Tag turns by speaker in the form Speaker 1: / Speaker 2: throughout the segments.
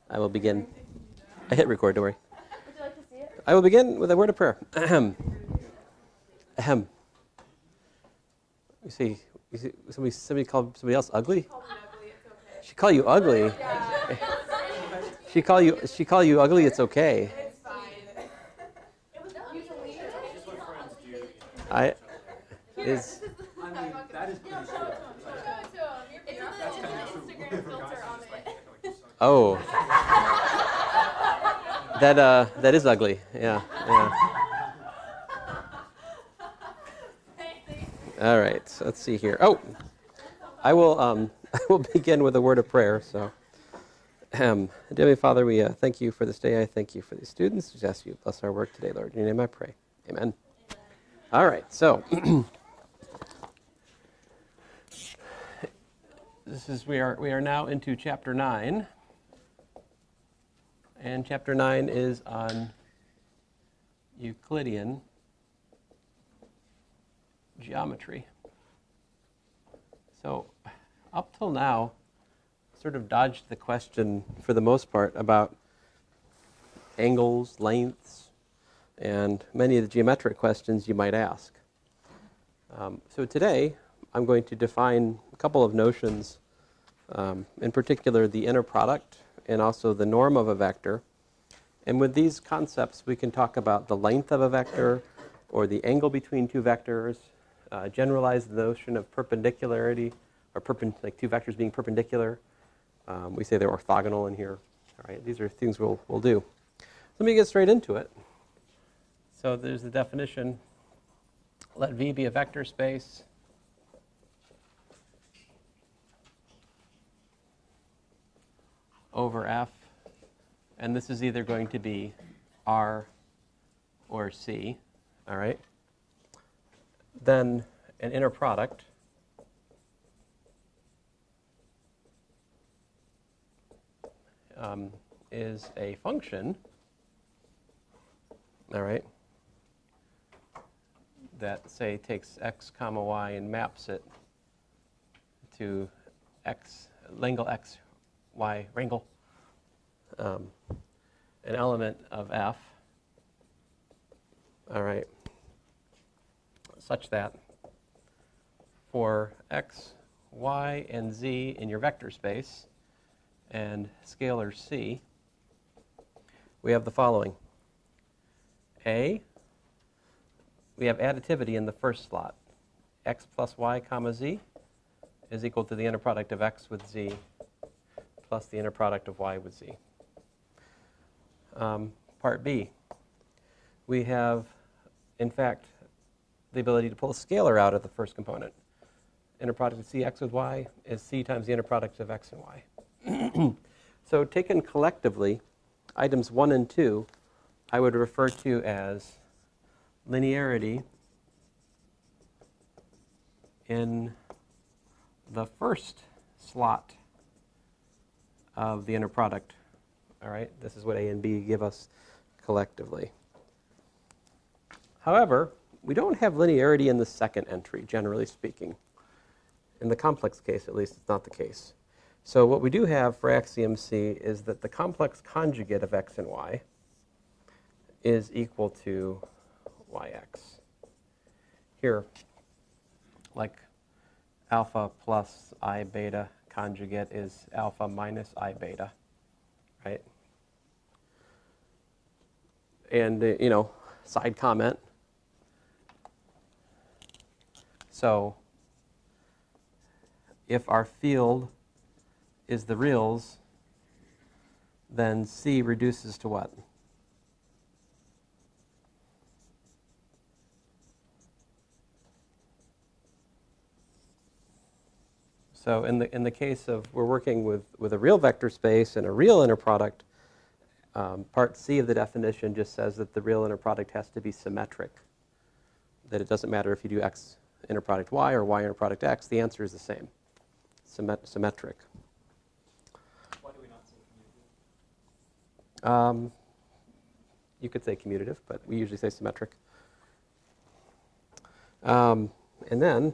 Speaker 1: I will begin. I hit record, don't worry.
Speaker 2: Would you like to see it?
Speaker 1: I will begin with a word of prayer. Ahem. Ahem. You see somebody called somebody else ugly? She call you ugly. She call you ugly, it's okay.
Speaker 2: It's fine. It was usually.
Speaker 1: I is
Speaker 3: I mean, that is pretty cool.
Speaker 2: It's an Instagram filter on it.
Speaker 1: oh. That is ugly. Yeah. All right. So let's see here. Oh, I will begin with a word of prayer. So, dear Heavenly Father, we thank you for this day. I thank you for these students. Just ask you to bless our work today, Lord. In your name I pray. Amen. All right. So, we are now into chapter 9. And chapter 9 is on Euclidean geometry. So up till now, sort of dodged the question for the most part about angles, lengths, and many of the geometric questions you might ask. So today, I'm going to define a couple of notions, in particular the inner product and also the norm of a vector. And with these concepts, we can talk about the length of a vector or the angle between two vectors, generalize the notion of perpendicularity, or like two vectors being perpendicular. We say they're orthogonal in here. All right, these are things we'll do. Let me get straight into it. So there's the definition. Let V be a vector space over F, and this is either going to be R or C, all right? Then an inner product is a function, all right, that, say, takes x comma y and maps it to x, Langle x, y, wrangle, an element of F, all right, such that for x, y, and z in your vector space and scalar c, we have the following. A, we have additivity in the first slot. X plus y comma z is equal to the inner product of x with z plus the inner product of y with z. Part B, we have, in fact, the ability to pull a scalar out of the first component. Inner product of cx with y is c times the inner product of x and y. So taken collectively, items 1 and 2, I would refer to as linearity in the first slot of the inner product. All right, this is what A and B give us collectively. However, we don't have linearity in the second entry, generally speaking. In the complex case, at least, it's not the case. So what we do have for axiom C is that the complex conjugate of x and y is equal to yx. Here, like alpha plus I beta conjugate is alpha minus I beta, right? And, side comment. So if our field is the reals, then C reduces to what? So in the case of we're working with a real vector space and a real inner product, part C of the definition just says that the real inner product has to be symmetric. That it doesn't matter if you do x inner product y or y inner product x, the answer is the same. Symmetric.
Speaker 3: Why do we not say commutative?
Speaker 1: You could say commutative, but we usually say symmetric. And then,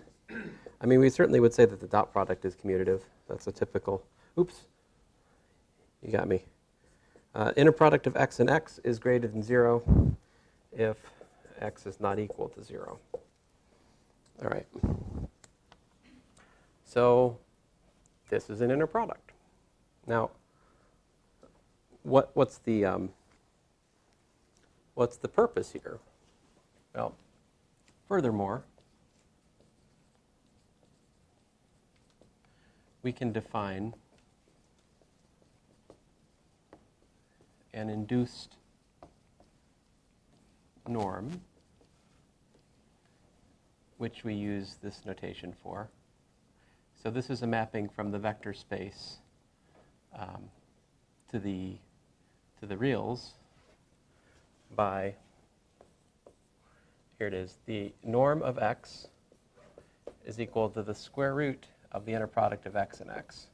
Speaker 1: we certainly would say that the dot product is commutative. That's a typical, oops, you got me. Inner product of x and x is greater than 0 if x is not equal to 0. All right. So this is an inner product. Now, what's the purpose here? Well, furthermore, we can define an induced norm, which we use this notation for. So this is a mapping from the vector space to the reals by, here it is, the norm of x is equal to the square root of the inner product of x and x.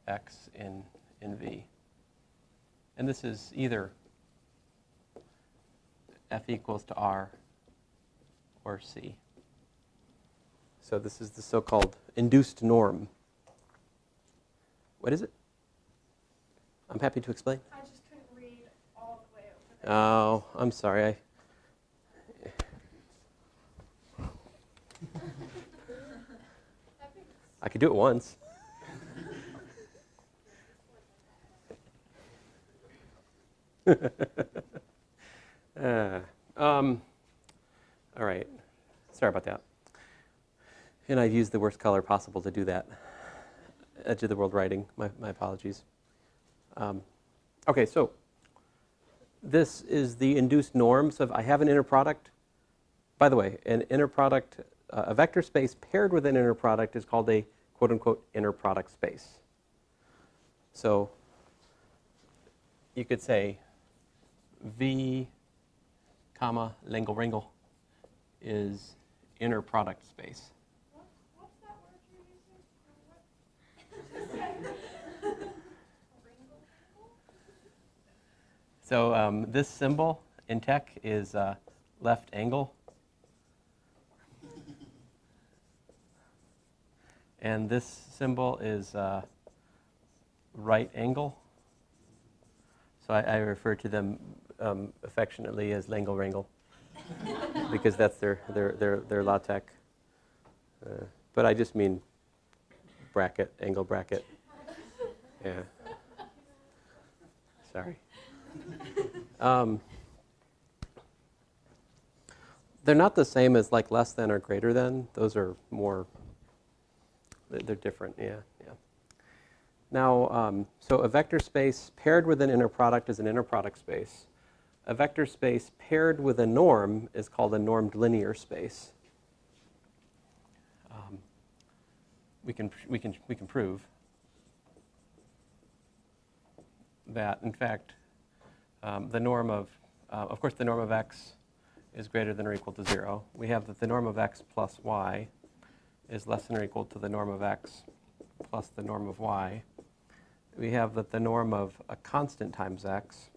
Speaker 1: X in V. And this is either f equals to r or c. So this is the so-called induced norm. What is it? I'm happy to explain.
Speaker 2: I just couldn't read all the way over there.
Speaker 1: Oh, I'm sorry. I could do it once. All right. Sorry about that. And I've used the worst color possible to do that. Edge of the world writing. My apologies. Okay, so this is the induced norm. So if I have an inner product, by the way, an inner product, a vector space paired with an inner product is called a quote-unquote inner product space. So you could say V, comma, Langle-Ringle is inner product space.
Speaker 2: What's that word you're using?
Speaker 1: So this symbol in tech is left angle. And this symbol is right angle. So I refer to them affectionately as Langle-Wrangle because that's their LaTeX. But I just mean bracket, angle bracket. Yeah. Sorry. They're not the same as like less than or greater than. Those are more, they're different, yeah. Now, so a vector space paired with an inner product is an inner product space. A vector space paired with a norm is called a normed linear space. We can prove that, in fact, the norm of course, the norm of x is greater than or equal to 0. We have that the norm of x plus y is less than or equal to the norm of x plus the norm of y. We have that the norm of a constant times x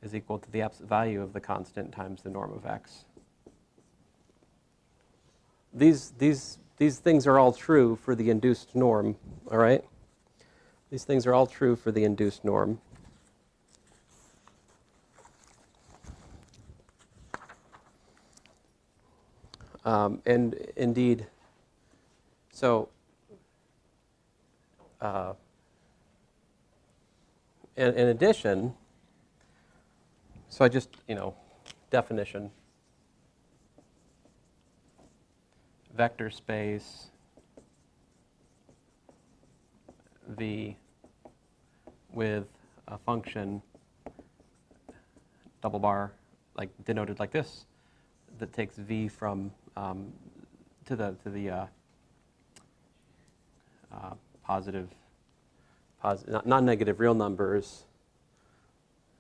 Speaker 1: is equal to the absolute value of the constant times the norm of x. These things are all true for the induced norm, all right? These things are all true for the induced norm. And indeed, so in addition, so I just, definition, vector space V with a function double bar, like denoted like this, that takes V from to the positive, non-negative real numbers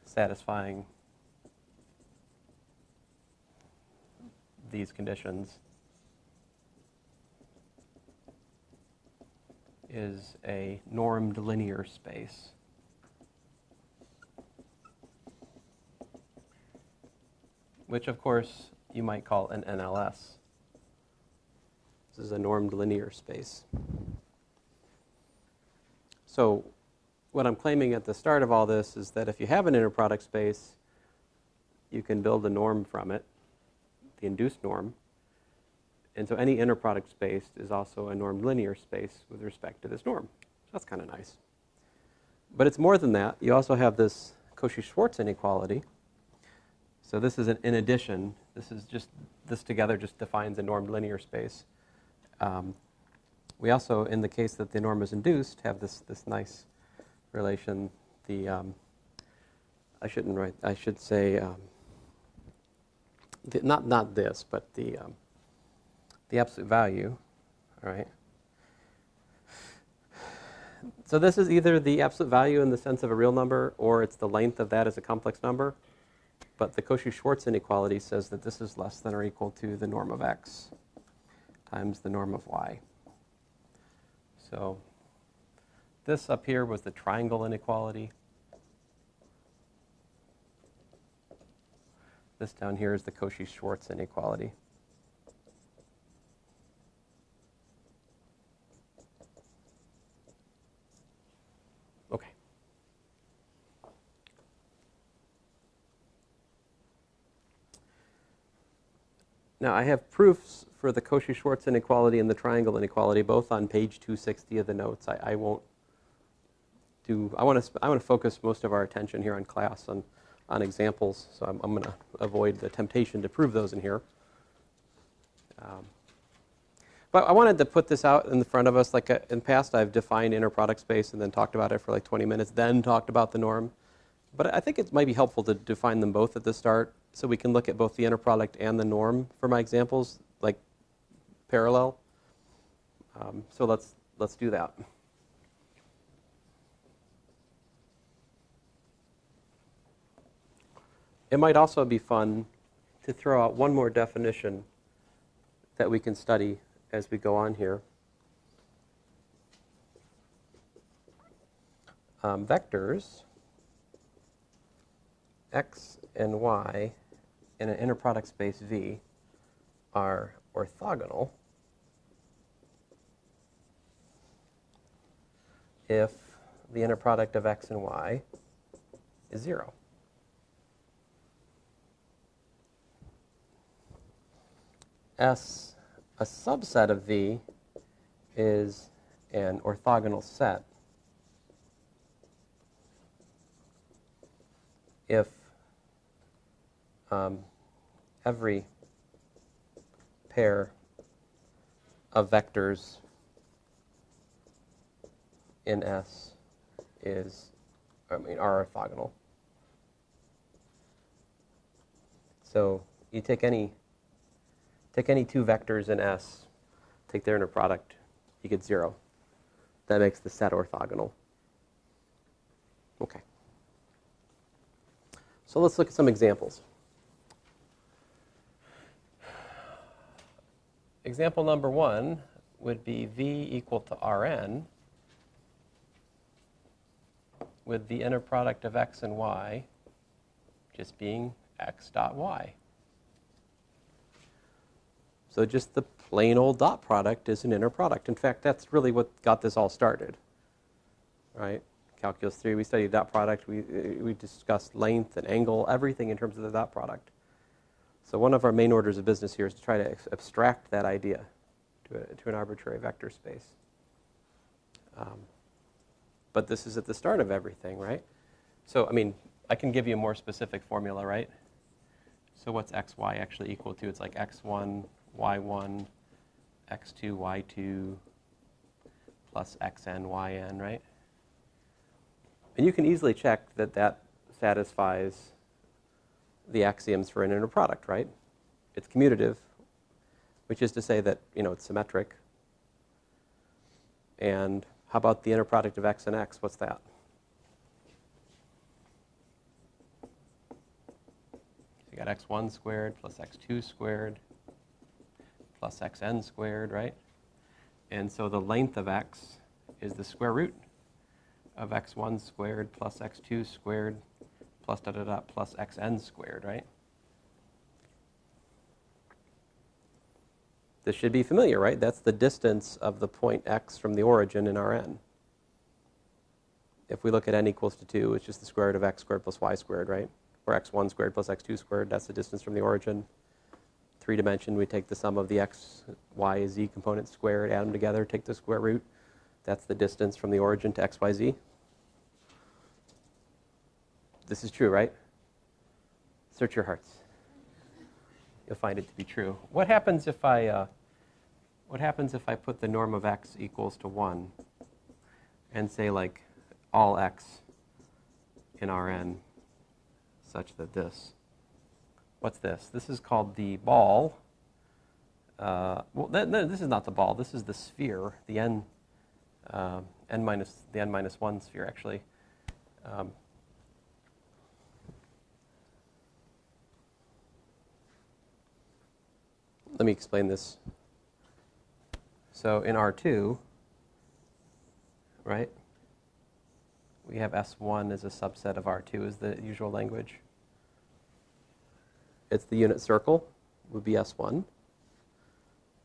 Speaker 1: satisfying these conditions is a normed linear space. Which, of course, you might call an NLS. This is a normed linear space. So what I'm claiming at the start of all this is that if you have an inner product space, you can build a norm from it, the induced norm. And so any inner product space is also a normed linear space with respect to this norm. So that's kind of nice. But it's more than that. You also have this Cauchy-Schwarz inequality. So this is in addition. This together just defines a normed linear space. We also, in the case that the norm is induced, have this nice relation. I should say not this, but the absolute value. All right. So this is either the absolute value in the sense of a real number, or it's the length of that as a complex number. But the Cauchy-Schwarz inequality says that this is less than or equal to the norm of x times the norm of y. So this up here was the triangle inequality. This down here is the Cauchy-Schwarz inequality. Okay. Now I have proofs for the Cauchy-Schwarz inequality and the triangle inequality, both on page 260 of the notes. I want to focus most of our attention here on class on examples, so I'm going to avoid the temptation to prove those in here. But I wanted to put this out in the front of us. Like in the past, I've defined inner product space and then talked about it for like 20 minutes, then talked about the norm. But I think it might be helpful to define them both at the start, so we can look at both the inner product and the norm for my examples, like parallel. So let's do that. It might also be fun to throw out one more definition that we can study as we go on here. Vectors x and y in an inner product space V are orthogonal if the inner product of x and y is 0. S, a subset of V, is an orthogonal set if every pair of vectors in S are orthogonal. So you take any two vectors in S, take their inner product, you get 0. That makes the set orthogonal. Okay. So let's look at some examples. Example number 1 would be V equal to Rn with the inner product of x and y just being x dot y. So just the plain old dot product is an inner product. In fact, that's really what got this all started, right? Calculus 3, we studied dot product. We discussed length and angle, everything in terms of the dot product. So one of our main orders of business here is to try to abstract that idea to an arbitrary vector space. But this is at the start of everything, right? So, I can give you a more specific formula, right? So what's xy actually equal to? It's like x1, y1, x2, y2, plus xn, yn, right? And you can easily check that that satisfies the axioms for an inner product, right? It's commutative, which is to say that, it's symmetric. And how about the inner product of x and x? What's that? You got x1 squared plus x2 squared plus xn squared, right? And so the length of x is the square root of x1 squared plus x2 squared plus plus xn squared, right? This should be familiar, right? That's the distance of the point x from the origin in Rn. if we look at n equals to 2, it's just the square root of x squared plus y squared, right? Or x1 squared plus x2 squared, that's the distance from the origin. 3 dimension, we take the sum of the x, y, z components squared, add them together, take the square root. That's the distance from the origin to x, y, z. This is true, right? Search your hearts. You'll find it to be true. What happens if I put the norm of x equals to 1 and say like all x in Rn such that this? What's this? This is called the ball. This is not the ball. This is the sphere, the n minus 1 sphere, actually. Let me explain this. So in R2, right, we have S1 as a subset of R2 is the usual language. It's the unit circle, would be S1,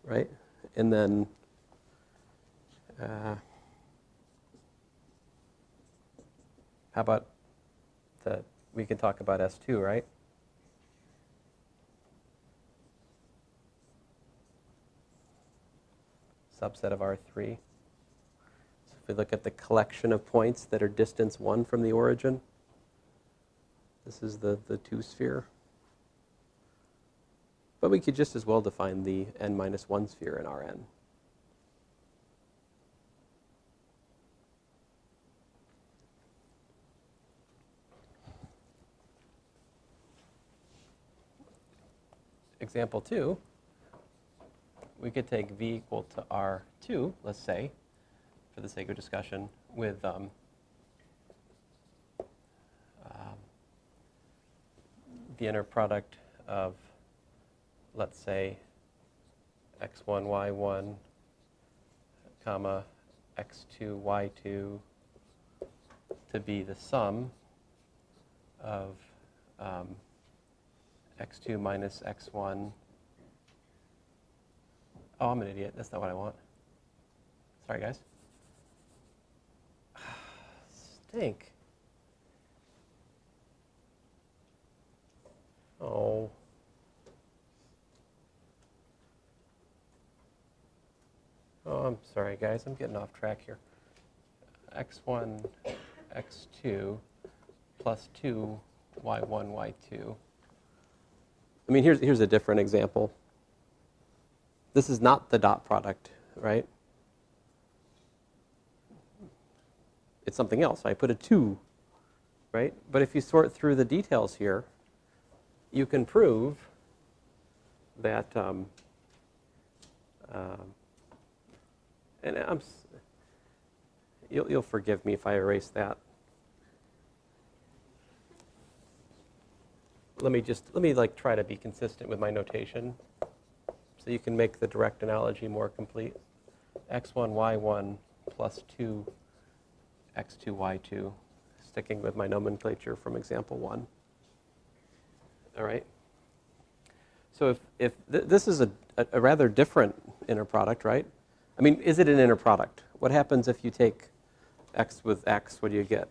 Speaker 1: right? And then how about we can talk about S2, right? Subset of R3. So if we look at the collection of points that are distance 1 from the origin, this is the 2 sphere. But we could just as well define the n minus 1 sphere in Rn. Example 2. We could take v equal to R2, let's say, for the sake of discussion, with the inner product of, let's say, x1, y1, comma, x2, y2, to be the sum of x2 minus x1. Oh, I'm an idiot. That's not what I want. Sorry, guys. Stink. Oh. Oh, I'm sorry, guys. I'm getting off track here. x1, x2, plus 2, y1, y2. I mean, here's a different example. This is not the dot product, right? It's something else. I put a 2, right? But if you sort through the details here, you can prove that, and you'll forgive me if I erase that. Let me like try to be consistent with my notation, so you can make the direct analogy more complete. x1, y1 plus 2, x2, y2, sticking with my nomenclature from example 1. All right? So if this is a rather different inner product, right? I mean, is it an inner product? What happens if you take x with x? What do you get?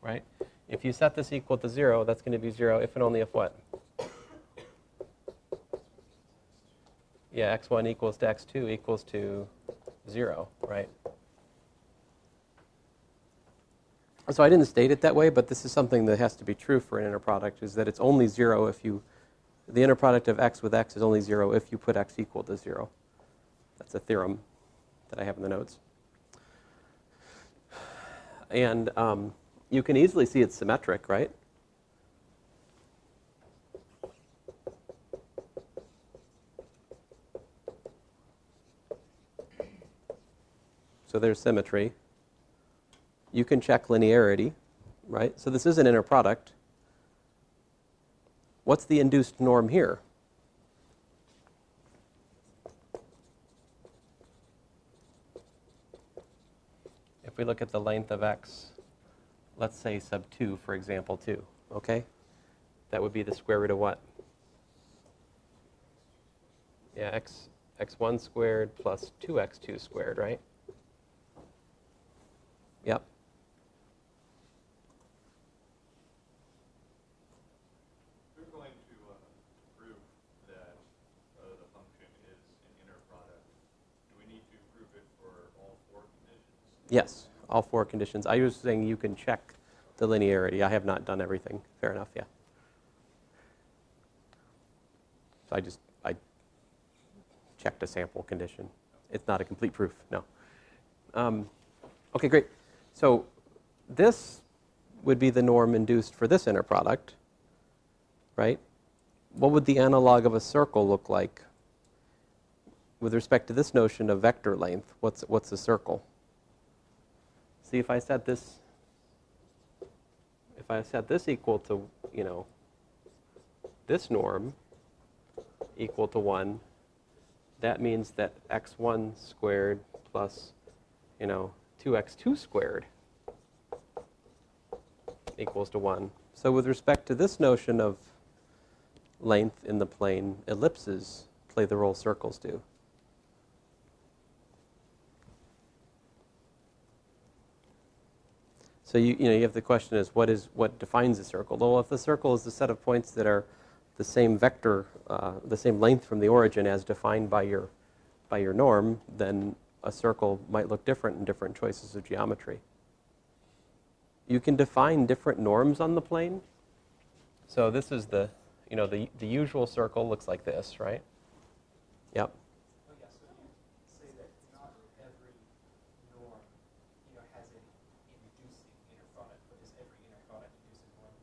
Speaker 1: Right? If you set this equal to 0, that's going to be 0 if and only if what? Yeah, x1 equals to x2 equals to 0, right? So I didn't state it that way, but this is something that has to be true for an inner product, is that it's only 0 if the inner product of x with x is only 0 if you put x equal to 0. That's a theorem that I have in the notes. And you can easily see it's symmetric, right? So there's symmetry. You can check linearity, right? So this is an inner product. What's the induced norm here? If we look at the length of x, let's say sub 2, for example, 2, okay? That would be the square root of what? Yeah, x1 squared plus 2x2 squared, right? Yep.
Speaker 4: We're going to prove that the function is an inner product. Do we need to prove it for all four conditions?
Speaker 1: Yes, all four conditions. I was saying you can check the linearity. I have not done everything. Fair enough, yeah. So I checked a sample condition. It's not a complete proof, no. Okay, great. So this would be the norm induced for this inner product, right? What would the analog of a circle look like with respect to this notion of vector length? What's a circle? See, if I set this equal to, this norm equal to 1, that means that x1 squared plus, 2x2 squared equals to 1. So with respect to this notion of length in the plane, ellipses play the role circles do. So you have the question is what defines a circle? Well, if the circle is the set of points that are the same vector, the same length from the origin as defined by your norm, then a circle might look different in different choices of geometry. You can define different norms on the plane. So this is the usual circle looks like this, right? Yep.
Speaker 3: Oh, yeah, so you say that not every norm, has an inducing inner product, but does every inner product induce a norm?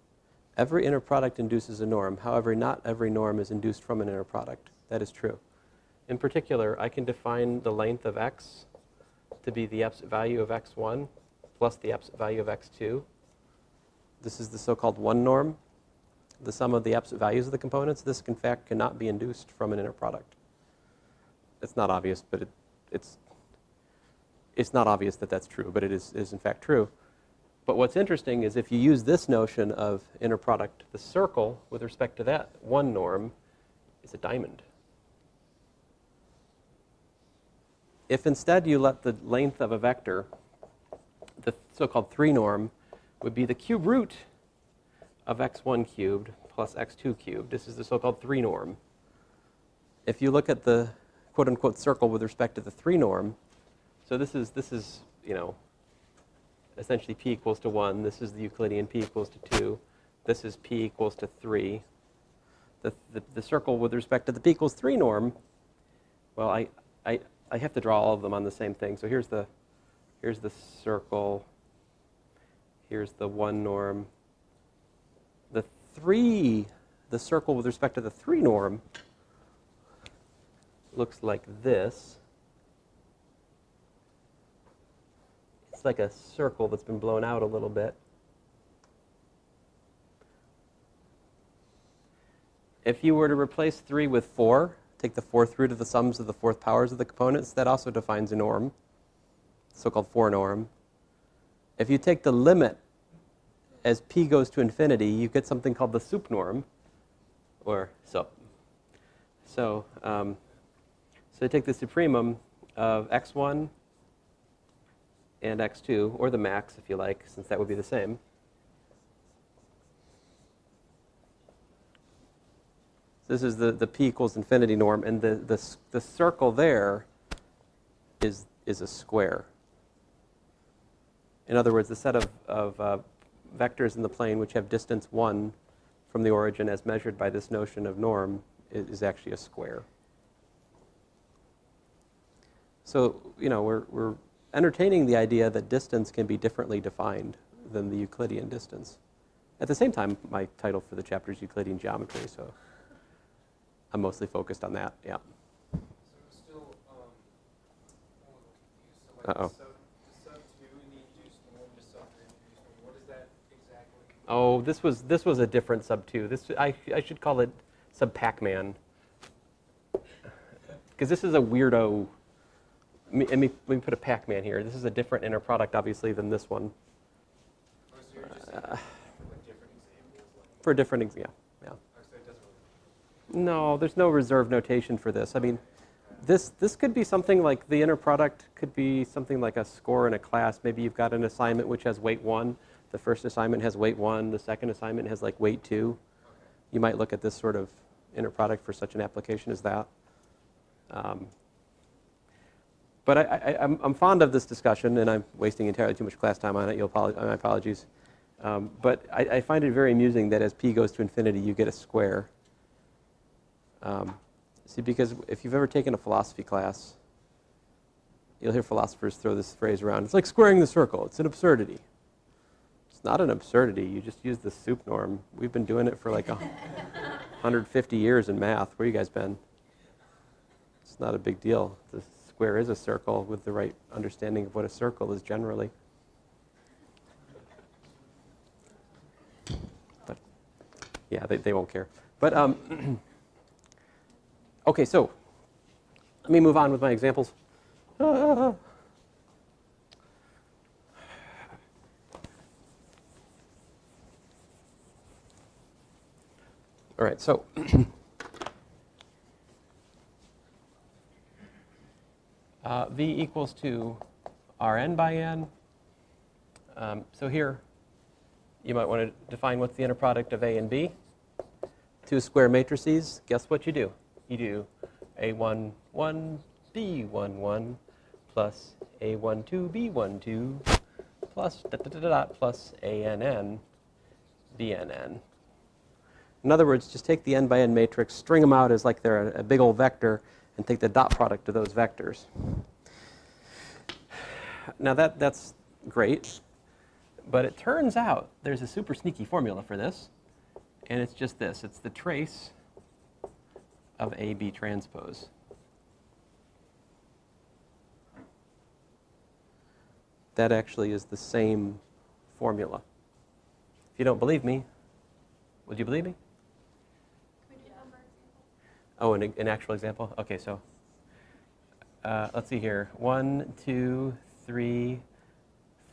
Speaker 1: Every inner product induces a norm. However, not every norm is induced from an inner product. That is true. In particular, I can define the length of x to be the absolute value of x1 plus the absolute value of x2. This is the so-called one norm, the sum of the absolute values of the components. This, in fact, cannot be induced from an inner product. It's not obvious, but it's not obvious that that's true, but it is in fact true. But what's interesting is if you use this notion of inner product, the circle, with respect to that one norm, is a diamond. If instead you let the length of a vector, the so-called 3 norm, would be the cube root of x1 cubed plus x2 cubed. This is the so-called 3 norm. If you look at the quote-unquote circle with respect to the 3 norm, so this is essentially p equals to 1. This is the Euclidean p equals to 2. This is p equals to 3. The circle with respect to the p equals 3 norm, well, I have to draw all of them on the same thing. So here's the circle. Here's the 1 norm. The circle with respect to the 3 norm looks like this. It's like a circle that's been blown out a little bit. If you were to replace 3 with 4, take the 4th root of the sums of the 4th powers of the components, that also defines a norm, so-called 4 norm. If you take the limit as p goes to infinity, you get something called the sup norm, or sup. So you take the supremum of x1 and x2, or the max if you like, since that would be the same. This is the p equals infinity norm, and the circle there is a square. In other words, the set of vectors in the plane which have distance 1 from the origin as measured by this notion of norm is actually a square. So, we're entertaining the idea that distance can be differently defined than the Euclidean distance. At the same time, my title for the chapter is Euclidean geometry, so I'm mostly focused on that, yeah.
Speaker 3: So I'm still confused. So
Speaker 1: Uh-oh.
Speaker 3: the sub 2 in the induced norm, the sub 3 in the induced norm, what is that exactly?
Speaker 1: Oh, this was a different sub 2. I should call it sub Pac-Man, because this is a weirdo. Let me put a Pac-Man here. This is a different inner product, obviously, than this one.
Speaker 3: Oh, so you're just saying for different examples?
Speaker 1: For a different example, yeah.
Speaker 3: Oh, so it doesn't
Speaker 1: No, there's no reserved notation for this. I mean, this could be something like the inner product could be something like a score in a class. Maybe you've got an assignment which has weight 1. The first assignment has weight 1. The second assignment has like weight 2. You might look at this sort of inner product for such an application as that. But I'm fond of this discussion, and I'm wasting entirely too much class time on it. My apologies. But I find it very amusing that as p goes to infinity, you get a square. See, because if you've ever taken a philosophy class, you'll hear philosophers throw this phrase around. It's like squaring the circle. It's an absurdity. It's not an absurdity. You just use the soup norm. We've been doing it for like 150 years in math. Where you guys been? It's not a big deal. The square is a circle with the right understanding of what a circle is generally. But yeah, they won't care. But okay, so let me move on with my examples. All right, so V equals to Rn by n. So here, you might want to define what's the inner product of A and B. Two square matrices, guess what you do? You do A1, 1, B1, 1, plus A1, 2, B1, 2, plus plus ANN, BNN. In other words, just take the n by n matrix, string them out as like they're a big old vector, and take the dot product of those vectors. Now that's great, but it turns out there's a super sneaky formula for this, and it's just this. It's the trace of AB transpose. That actually is the same formula. If you don't believe me, would you believe me? Oh, an actual example? Okay, so let's see here. 1, 2, 3,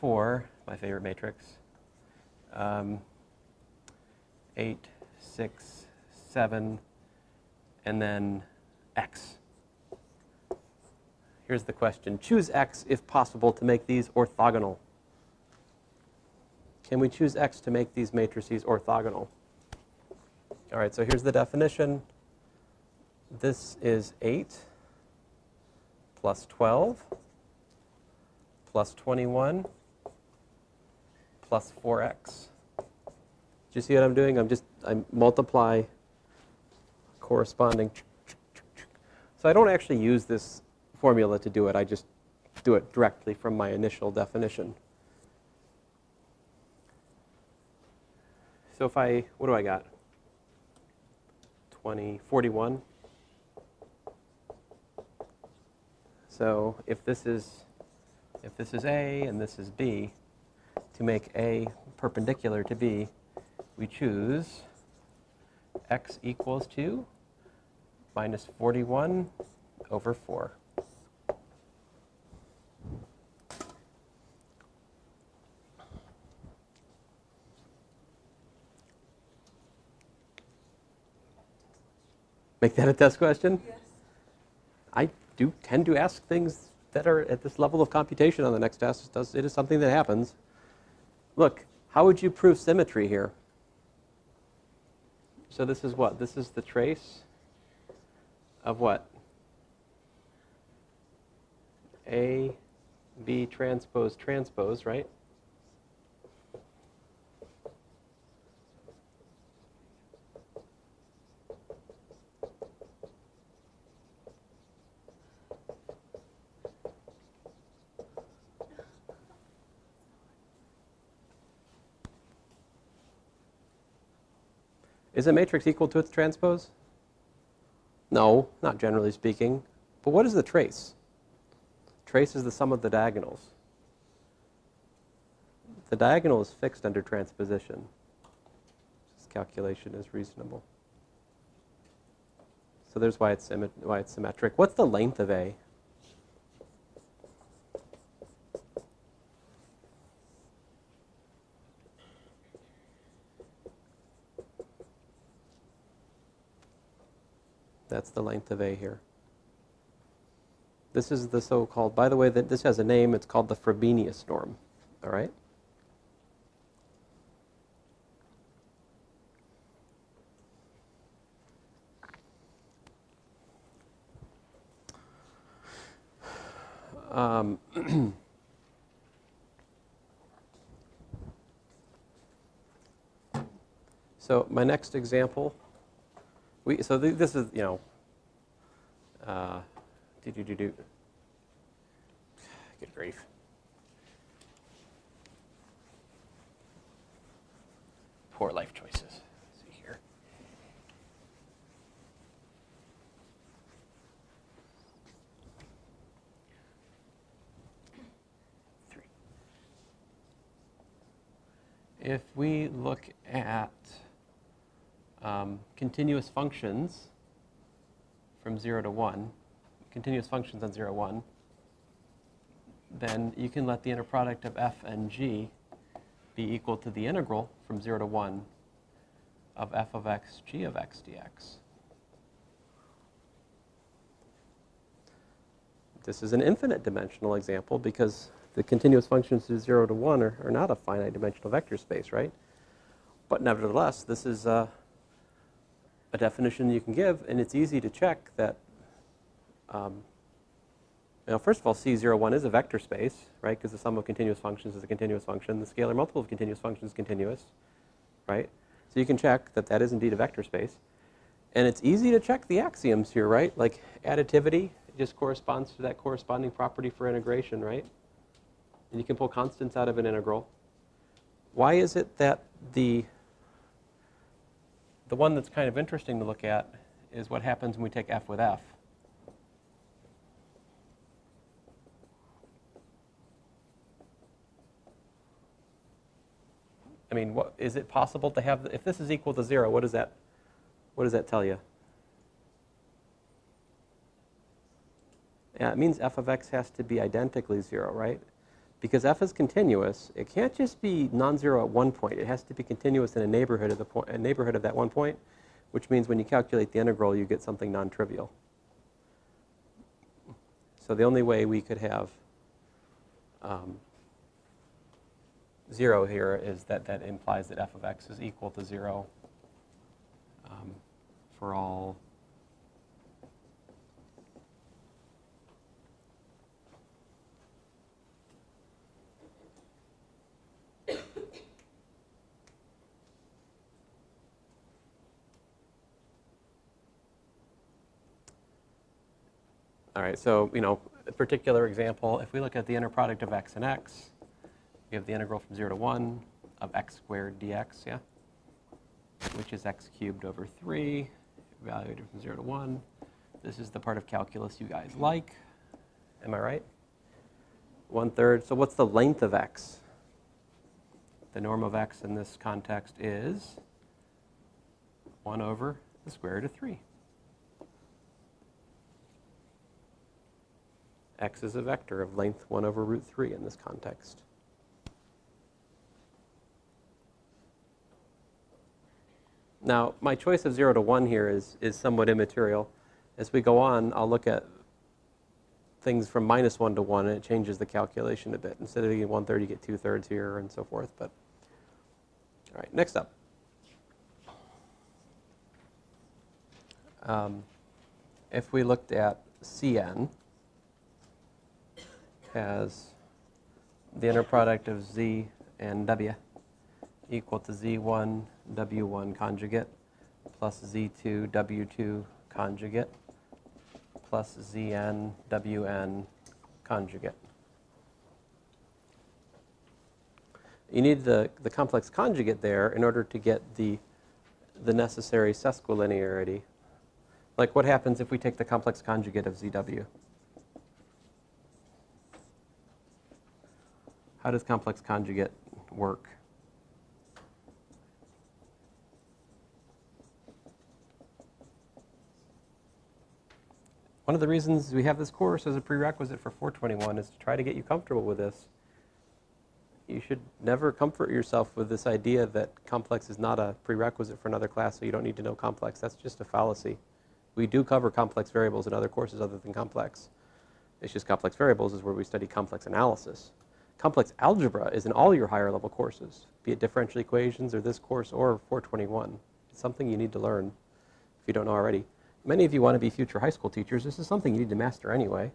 Speaker 1: 4, my favorite matrix. 8, 6, 7, and then x. Here's the question. Choose x if possible to make these orthogonal. Can we choose x to make these matrices orthogonal? All right, so here's the definition. This is 8 plus 12 plus 21 plus 4x. Do you see what I'm doing? I multiply corresponding. So I don't actually use this formula to do it. I just do it directly from my initial definition. So if what do I got? 20, 41. So if this is A and this is B, to make A perpendicular to B, we choose x equals to minus 41 over 4. Make that a test question? Yes. I do tend to ask things that are at this level of computation on the next test. It is something that happens. Look, how would you prove symmetry here? So this is what? This is the trace of what? A, B transpose, transpose, right? Is a matrix equal to its transpose? No, not generally speaking. But what is the trace? Trace is the sum of the diagonals. The diagonal is fixed under transposition. This calculation is reasonable. So there's why it's symmetric. What's the length of A? That's the length of A here. This is the so-called, by the way, that this has a name, it's called the Frobenius norm. All right? So my next example, this is, you know, good grief. Poor life choices. Let's see here. If we look at continuous functions from 0 to 1, continuous functions on 0, 1, then you can let the inner product of f and g be equal to the integral from 0 to 1 of f of x, g of x dx. This is an infinite dimensional example because the continuous functions from 0 to 1 are not a finite dimensional vector space, right? But nevertheless, this is a definition you can give, and it's easy to check that, first of all, C01 is a vector space, right? Because the sum of continuous functions is a continuous function. The scalar multiple of continuous functions is continuous, right? So you can check that that is indeed a vector space. And it's easy to check the axioms here, right? Like additivity just corresponds to that corresponding property for integration, right? And you can pull constants out of an integral. Why is it that the one that's kind of interesting to look at is what happens when we take f with f? I mean, is it possible to have, if this is equal to 0, what does that tell you? Yeah, it means f of x has to be identically 0, right? Because f is continuous, it can't just be non-zero at one point. It has to be continuous in a neighborhood of that one point, which means when you calculate the integral, you get something non-trivial. So the only way we could have 0 here is that implies that f of x is equal to 0 for all All right, so, a particular example, if we look at the inner product of x and x, we have the integral from 0 to 1 of x squared dx, yeah? Which is x cubed over 3, evaluated from 0 to 1. This is the part of calculus you guys like. Am I right? 1/3. So what's the length of x? The norm of x in this context is 1 over the square root of 3. X is a vector of length 1 over root 3 in this context. Now, my choice of 0 to 1 here is somewhat immaterial. As we go on, I'll look at things from -1 to 1, and it changes the calculation a bit. Instead of getting 1/3, you get 2/3 here, and so forth. But all right, next up. If we looked at Cn as the inner product of z and w equal to z1 w1 conjugate plus z2 w2 conjugate plus zn wn conjugate. You need the complex conjugate there in order to get the necessary sesquilinearity. Like what happens if we take the complex conjugate of zw? How does complex conjugate work? One of the reasons we have this course as a prerequisite for 421 is to try to get you comfortable with this. You should never comfort yourself with this idea that complex is not a prerequisite for another class, so you don't need to know complex. That's just a fallacy. We do cover complex variables in other courses other than complex. It's just complex variables is where we study complex analysis. Complex algebra is in all your higher level courses, be it differential equations or this course or 421. It's something you need to learn if you don't know already. Many of you want to be future high school teachers. This is something you need to master anyway.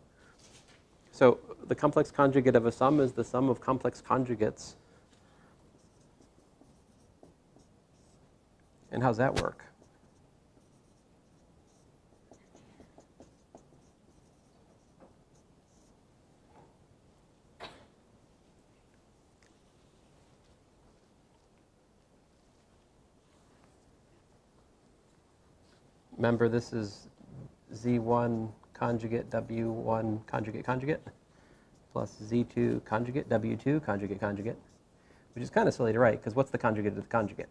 Speaker 1: So the complex conjugate of a sum is the sum of complex conjugates. And how's that work? Remember, this is Z1 conjugate W1 conjugate conjugate plus Z2 conjugate W2 conjugate conjugate, which is kind of silly to write because what's the conjugate of the conjugate?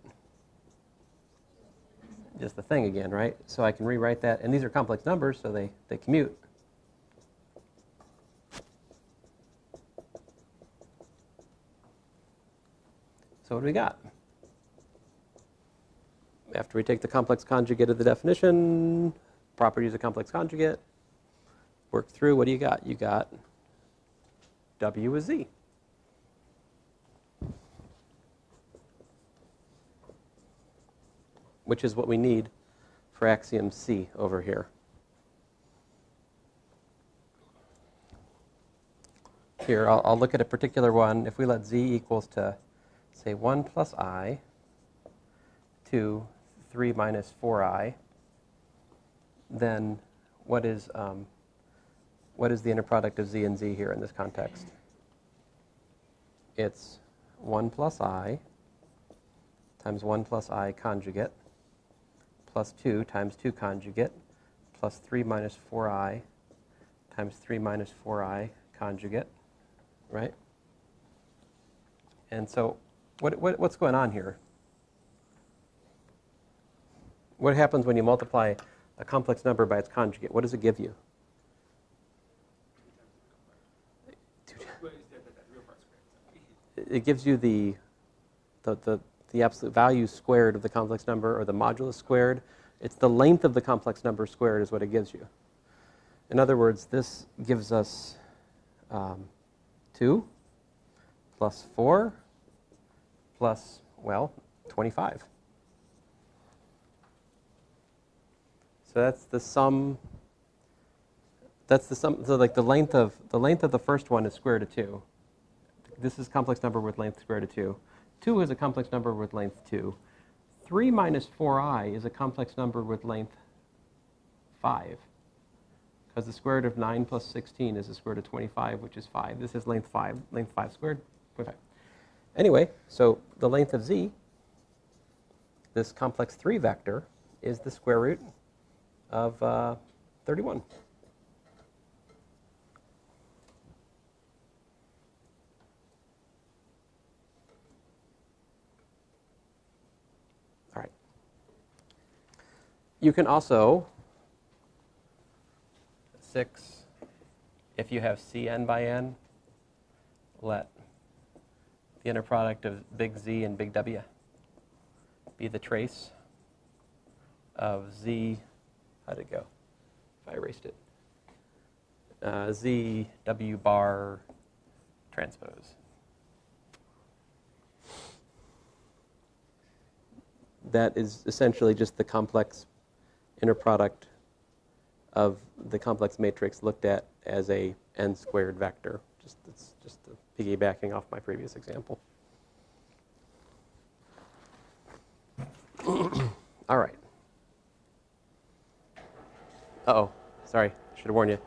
Speaker 1: Just the thing again, right? So I can rewrite that, and these are complex numbers, so they commute. So what do we got? After we take the complex conjugate of the definition, properties of complex conjugate, work through, what do you got? You got W is Z. Which is what we need for axiom C over here. Here, I'll look at a particular one. If we let Z equals to, say, 1 plus I, 2, 3 minus 4I, then what is the inner product of Z and Z here in this context? It's 1 plus I times 1 plus I conjugate plus 2 times 2 conjugate plus 3 minus 4I times 3 minus 4I conjugate, right? And so what's going on here? What happens when you multiply a complex number by its conjugate? What does it give you? It gives you the absolute value squared of the complex number, or the modulus squared. It's the length of the complex number squared is what it gives you. In other words, this gives us 2 plus 4 plus, well, 25. So that's the sum. That's the sum. So like the length of the first one is square root of 2. This is complex number with length square root of 2. 2 is a complex number with length 2. 3 minus 4i is a complex number with length 5. Because the square root of 9 plus 16 is the square root of 25, which is 5. This is length 5 squared, 25. Anyway, so the length of Z, this complex 3 vector, is the square root of 31. All right. You can also, 6, if you have Cn by n, let the inner product of big Z and big W be the trace of Z. How'd it go? If I erased it. Z W bar transpose. That is essentially just the complex inner product of the complex matrix looked at as a n squared vector. It's just piggybacking off my previous example. All right. Uh-oh, sorry, should have warned you.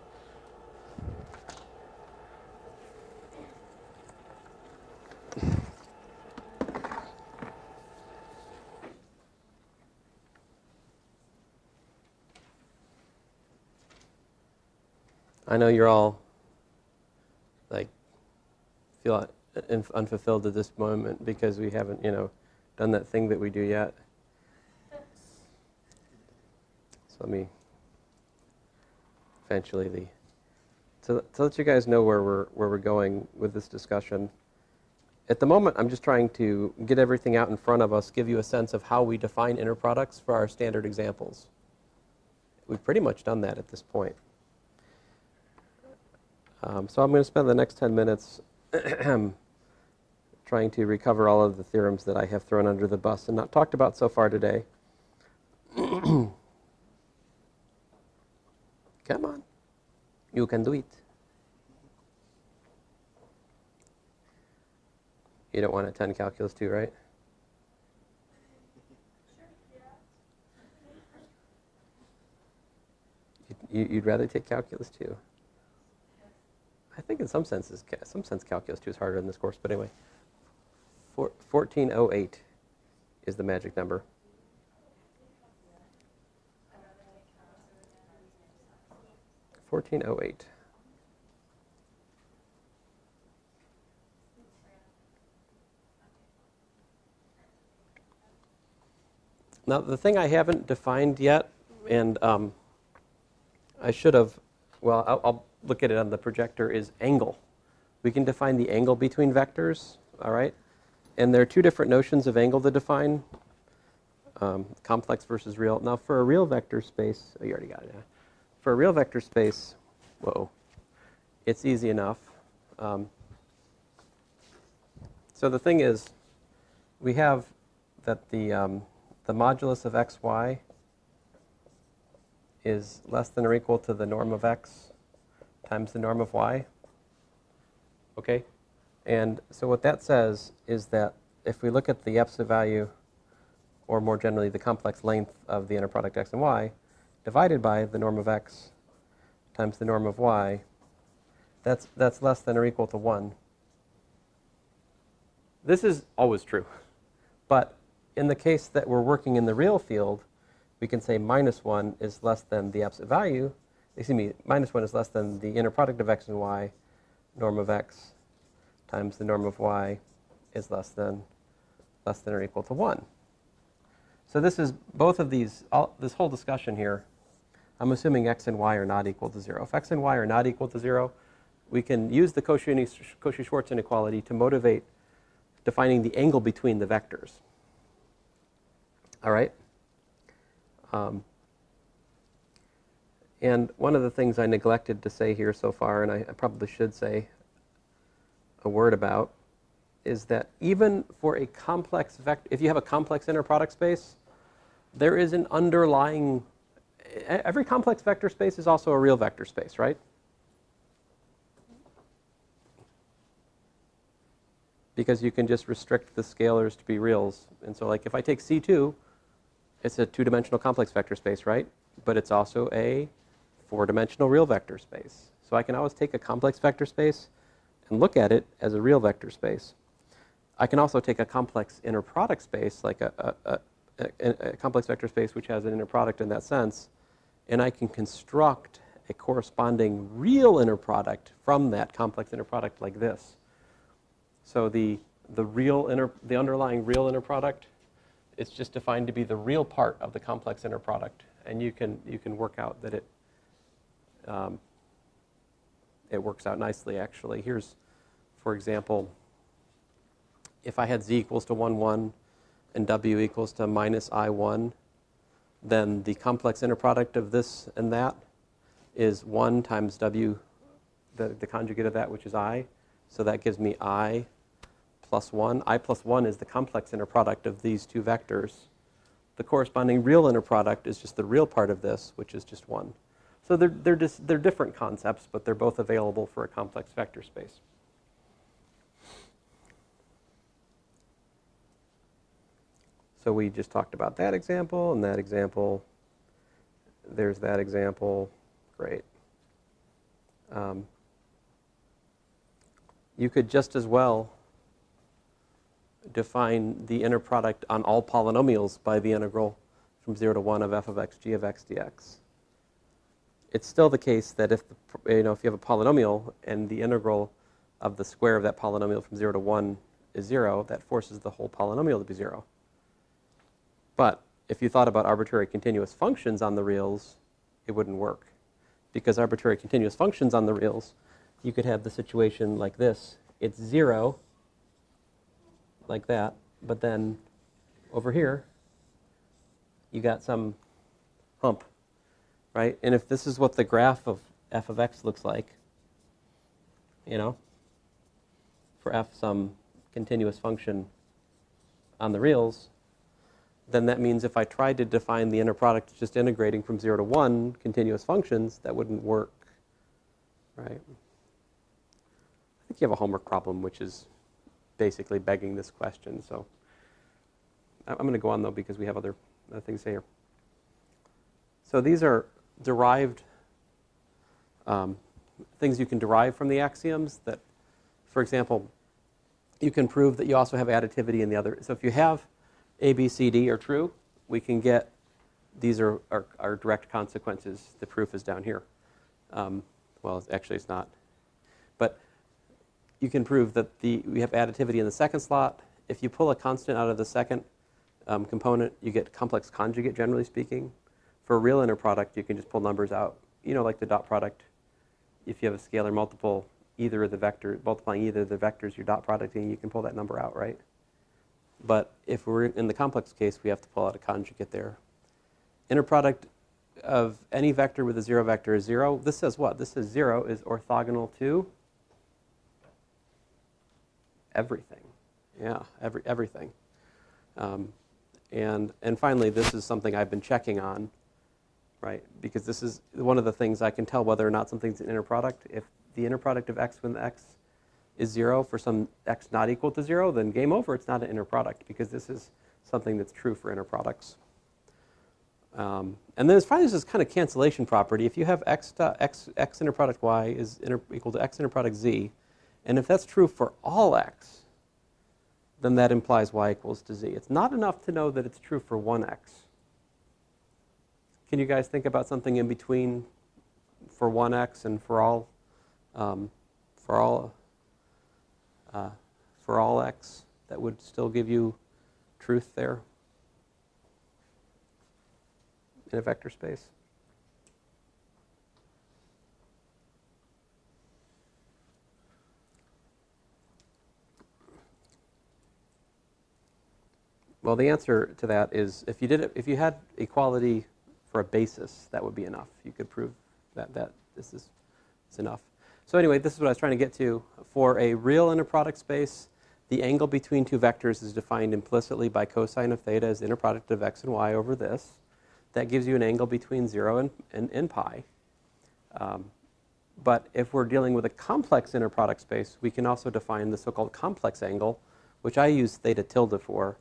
Speaker 1: I know you're all, like, feel unfulfilled at this moment because we haven't, done that thing that we do yet. So let me eventually to let you guys know where we're going with this discussion. At the moment, I'm just trying to get everything out in front of us, give you a sense of how we define inner products for our standard examples. we've pretty much done that at this point. So I'm going to spend the next 10 minutes trying to recover all of the theorems that I have thrown under the bus and not talked about so far today. Come on. You can do it. You don't want to attend Calculus 2, right? You'd rather take Calculus 2? I think in some sense Calculus 2 is harder than this course, but anyway. 1408 is the magic number. $14.08. Now, the thing I haven't defined yet, and I should have, well, I'll look at it on the projector, is angle. We can define the angle between vectors, all right? And there are two different notions of angle to define, complex versus real. Now, for a real vector space, oh, you already got it, yeah. For a real vector space, whoa, it's easy enough. So the thing is, we have that the modulus of xy is less than or equal to the norm of x times the norm of y. Okay? And so what that says is that if we look at the absolute value, or more generally the complex length of the inner product x and y, divided by the norm of x times the norm of y, that's less than or equal to 1. This is always true. But in the case that we're working in the real field, we can say minus 1 is less than the absolute value. Excuse me, minus 1 is less than the inner product of x and y, norm of x times the norm of y is less than or equal to 1. So this is both of these, this whole discussion here, I'm assuming x and y are not equal to 0. If x and y are not equal to 0, we can use the Cauchy-Schwarz inequality to motivate defining the angle between the vectors. All right? And one of the things I neglected to say here so far, and I probably should say a word about, is that even for a complex vector, if you have a complex inner product space, there is an underlying, every complex vector space is also a real vector space, right? Because you can just restrict the scalars to be reals. And so like if I take C2, it's a two-dimensional complex vector space, right? But it's also a four-dimensional real vector space. So I can always take a complex vector space and look at it as a real vector space. I can also take a complex inner product space, like a complex vector space which has an inner product in that sense, and I can construct a corresponding real inner product from that complex inner product like this. So the underlying real inner product, it's just defined to be the real part of the complex inner product, and you can work out that it works out nicely actually. Here's, for example, if I had z equals to 1, 1 and w equals to minus I1, then the complex inner product of this and that is 1 times w, the conjugate of that, which is I. So that gives me I plus 1. I plus 1 is the complex inner product of these two vectors. The corresponding real inner product is just the real part of this, which is just 1. So they're different concepts, but they're both available for a complex vector space. So we just talked about that example and that example. There's that example. Great. You could just as well define the inner product on all polynomials by the integral from 0 to 1 of f of x g of x dx. It's still the case that if you have a polynomial and the integral of the square of that polynomial from 0 to 1 is 0, that forces the whole polynomial to be 0. But if you thought about arbitrary continuous functions on the reals, it wouldn't work. Because arbitrary continuous functions on the reals, you could have the situation like this. It's 0, like that, but then over here, you got some hump, right? And if this is what the graph of f of x looks like, you know, for f some continuous function on the reals, then that means if I tried to define the inner product just integrating from 0 to 1 continuous functions, that wouldn't work, right? I think you have a homework problem which is basically begging this question. So I'm going to go on, though, because we have other things here. So these are derived things you can derive from the axioms that, for example, you can prove that you also have additivity in the other. So if you have A, B, C, D are true, we can get these are direct consequences. The proof is down here. Well, actually, it's not. But you can prove that we have additivity in the second slot. If you pull a constant out of the second component, you get complex conjugate, generally speaking. For a real inner product, you can just pull numbers out. You know, like the dot product. If you have a scalar multiplying either of the vectors you're dot producting, you can pull that number out, right? But if we're in the complex case, we have to pull out a conjugate there. Inner product of any vector with a 0 vector is 0. This says what? This says 0 is orthogonal to everything. Yeah, everything. And finally, this is something I've been checking on, right? Because this is one of the things I can tell whether or not something's an inner product. If the inner product of x when x is 0 for some x not equal to 0, then game over. It's not an inner product because this is something that's true for inner products. And then finally, this is kind of cancellation property. If you have x inner product y is equal to x inner product z, and if that's true for all x, then that implies y equals to z. It's not enough to know that it's true for 1x. Can you guys think about something in between for 1x and for all x that would still give you truth there in a vector space? Well, the answer to that is if you had equality for a basis, that would be enough. You could prove that this is enough. So anyway, this is what I was trying to get to. For a real inner product space, the angle between two vectors is defined implicitly by cosine of theta as inner product of x and y over this. That gives you an angle between 0 and pi. But if we're dealing with a complex inner product space, we can also define the so-called complex angle, which I use theta tilde for.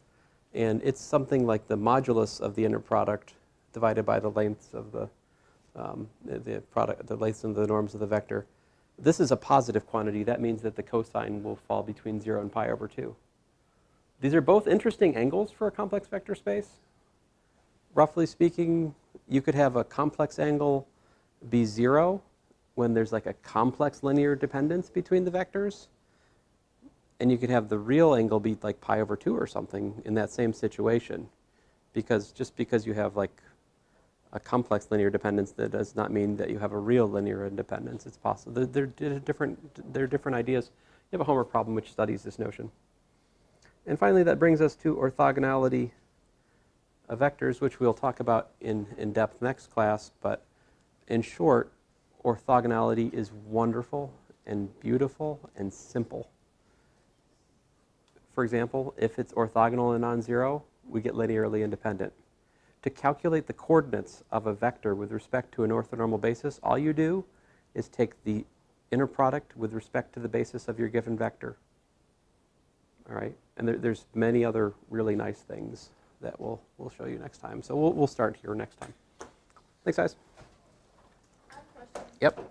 Speaker 1: And it's something like the modulus of the inner product divided by the lengths of the lengths of the norms of the vector. This is a positive quantity. That means that the cosine will fall between 0 and pi over 2. These are both interesting angles for a complex vector space. Roughly speaking, you could have a complex angle be 0 when there's like a complex linear dependence between the vectors. And you could have the real angle be like pi over 2 or something in that same situation. Just because you have like a complex linear dependence, that does not mean that you have a real linear independence. It's possible. They're different ideas. You have a homework problem which studies this notion. And finally, that brings us to orthogonality of vectors, which we'll talk about in depth next class. But in short, orthogonality is wonderful and beautiful and simple. For example, if it's orthogonal and non-zero, we get linearly independent. To calculate the coordinates of a vector with respect to an orthonormal basis, all you do is take the inner product with respect to the basis of your given vector. All right? And there's many other really nice things that we'll show you next time. So we'll start here next time. Thanks, guys.
Speaker 2: I have a question.
Speaker 1: Yep.